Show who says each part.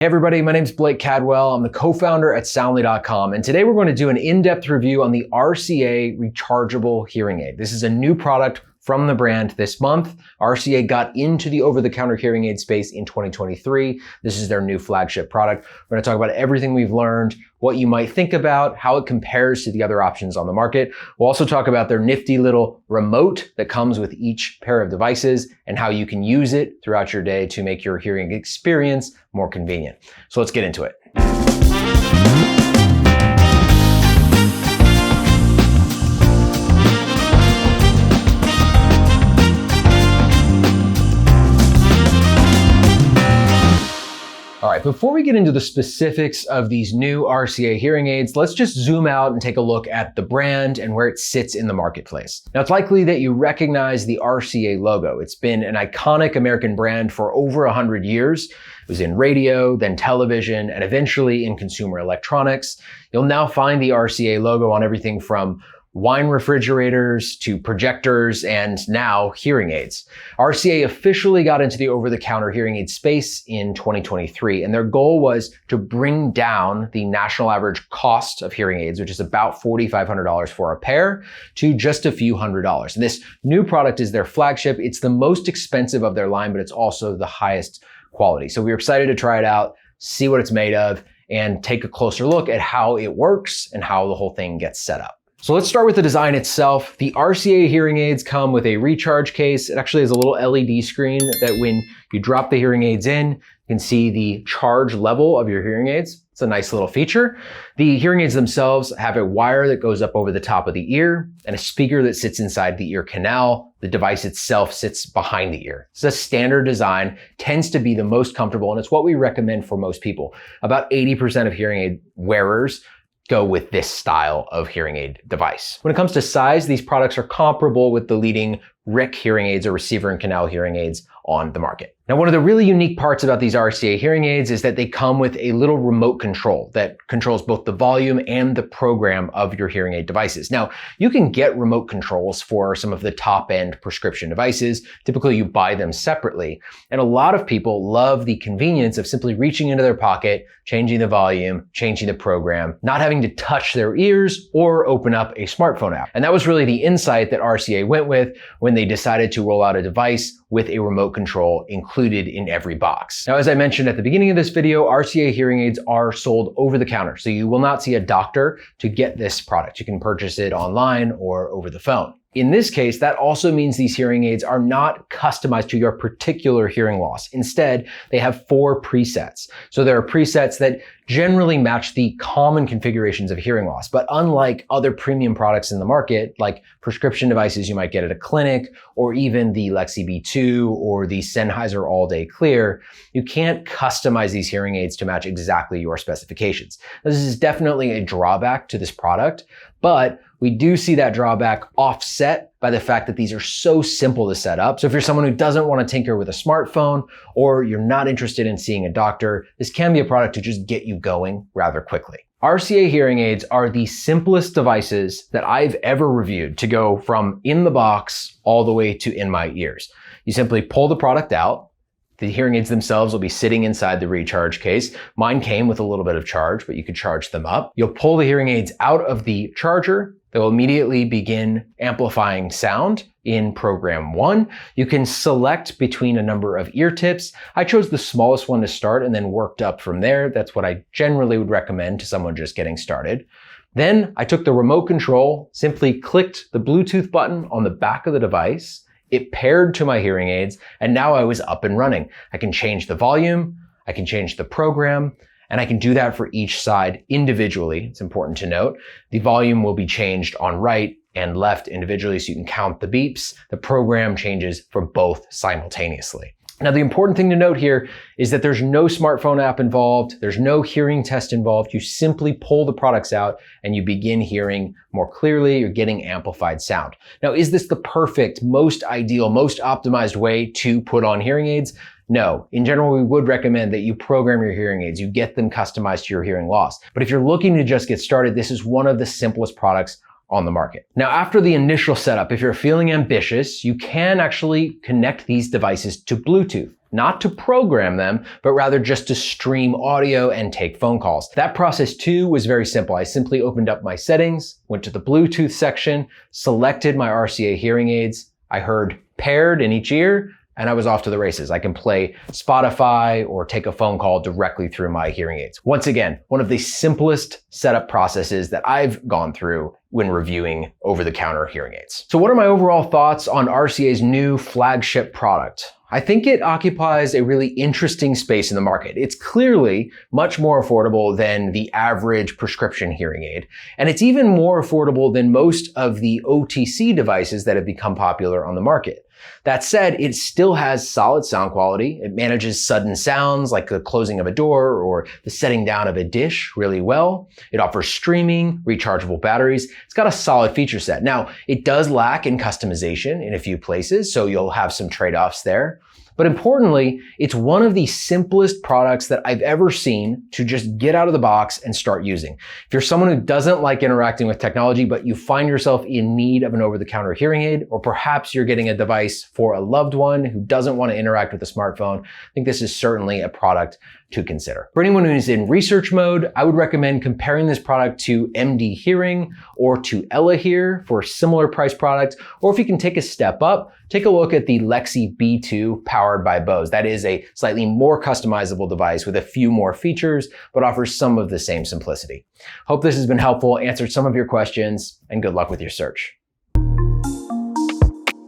Speaker 1: Hey everybody, my name's Blake Cadwell. I'm the co-founder at Soundly.com, and today we're going to do an in-depth review on the RCA rechargeable hearing aid. This is a new product from the brand this month. RCA got into the over-the-counter hearing aid space in 2023. This is their new flagship product. We're going to talk about everything we've learned, what you might think about, how it compares to the other options on the market. We'll also talk about their nifty little remote that comes with each pair of devices and how you can use it throughout your day to make your hearing experience more convenient. So let's get into it. All right, before we get into the specifics of these new RCA hearing aids, let's just zoom out and take a look at the brand and where it sits in the marketplace. Now, it's likely that you recognize the RCA logo. It's been an iconic American brand for over 100 years. It was in radio, then television, and eventually in consumer electronics. You'll now find the RCA logo on everything from wine refrigerators to projectors and now hearing aids. RCA officially got into the over-the-counter hearing aid space in 2023, and their goal was to bring down the national average cost of hearing aids, which is about $4,500 for a pair, to just a few $100s. And this new product is their flagship. It's the most expensive of their line, but it's also the highest quality. So we're excited to try it out, see what it's made of, and take a closer look at how it works and how the whole thing gets set up. So let's start with the design itself. The RCA hearing aids come with a recharge case. It actually has a little LED screen that when you drop the hearing aids in, you can see the charge level of your hearing aids. It's a nice little feature. The hearing aids themselves have a wire that goes up over the top of the ear and a speaker that sits inside the ear canal. The device itself sits behind the ear. It's a standard design, tends to be the most comfortable, and it's what we recommend for most people. About 80% of hearing aid wearers go with this style of hearing aid device. When it comes to size, these products are comparable with the leading RIC hearing aids or receiver and canal hearing aids on the market. Now, one of the really unique parts about these RCA hearing aids is that they come with a little remote control that controls both the volume and the program of your hearing aid devices. Now, you can get remote controls for some of the top-end prescription devices. Typically, you buy them separately. And a lot of people love the convenience of simply reaching into their pocket, changing the volume, changing the program, not having to touch their ears or open up a smartphone app. And that was really the insight that RCA went with when they decided to roll out a device with a remote control included in every box. Now, as I mentioned at the beginning of this video, RCA hearing aids are sold over the counter, so you will not see a doctor to get this product. You can purchase it online or over the phone. In this case, that also means these hearing aids are not customized to your particular hearing loss. Instead, they have 4 presets. So there are presets that generally match the common configurations of hearing loss. But unlike other premium products in the market, like prescription devices you might get at a clinic, or even the Lexi B2 or the Sennheiser All Day Clear, you can't customize these hearing aids to match exactly your specifications. This is definitely a drawback to this product, but we do see that drawback offset by the fact that these are so simple to set up. So if you're someone who doesn't want to tinker with a smartphone, or you're not interested in seeing a doctor, this can be a product to just get you going rather quickly. RCA hearing aids are the simplest devices that I've ever reviewed to go from in the box all the way to in my ears. You simply pull the product out. The hearing aids themselves will be sitting inside the recharge case. Mine came with a little bit of charge, but you could charge them up. You'll pull the hearing aids out of the charger. They will immediately begin amplifying sound in program 1. You can select between a number of ear tips. I chose the smallest one to start and then worked up from there. That's what I generally would recommend to someone just getting started. Then I took the remote control, simply clicked the Bluetooth button on the back of the device. It paired to my hearing aids, and now I was up and running. I can change the volume, I can change the program, and I can do that for each side individually. It's important to note. The volume will be changed on right and left individually, so you can count the beeps. The program changes for both simultaneously. Now, the important thing to note here is that there's no smartphone app involved. There's no hearing test involved. You simply pull the products out and you begin hearing more clearly. You're getting amplified sound. Now, is this the perfect, most ideal, most optimized way to put on hearing aids? No. In general, we would recommend that you program your hearing aids. You get them customized to your hearing loss. But if you're looking to just get started, this is one of the simplest products on the market. Now, after the initial setup, if you're feeling ambitious, you can actually connect these devices to Bluetooth. Not to program them, but rather just to stream audio and take phone calls. That process too was very simple. I simply opened up my settings, went to the Bluetooth section, selected my RCA hearing aids. I heard paired in each ear, and I was off to the races. I can play Spotify or take a phone call directly through my hearing aids. Once again, one of the simplest setup processes that I've gone through when reviewing over-the-counter hearing aids. So what are my overall thoughts on RCA's new flagship product? I think it occupies a really interesting space in the market. It's clearly much more affordable than the average prescription hearing aid, and it's even more affordable than most of the OTC devices that have become popular on the market. That said, it still has solid sound quality. It manages sudden sounds like the closing of a door or the setting down of a dish really well. It offers streaming, rechargeable batteries. It's got a solid feature set. Now, it does lack in customization in a few places, so you'll have some trade-offs there. But importantly, it's one of the simplest products that I've ever seen to just get out of the box and start using. If you're someone who doesn't like interacting with technology, but you find yourself in need of an over-the-counter hearing aid, or perhaps you're getting a device for a loved one who doesn't want to interact with a smartphone, I think this is certainly a product to consider. For anyone who is in research mode, I would recommend comparing this product to MD Hearing or to Ella Hear for a similar price product. Or if you can take a step up, take a look at the Lexi B2 powered by Bose. That is a slightly more customizable device with a few more features, but offers some of the same simplicity. Hope this has been helpful, answered some of your questions, and good luck with your search.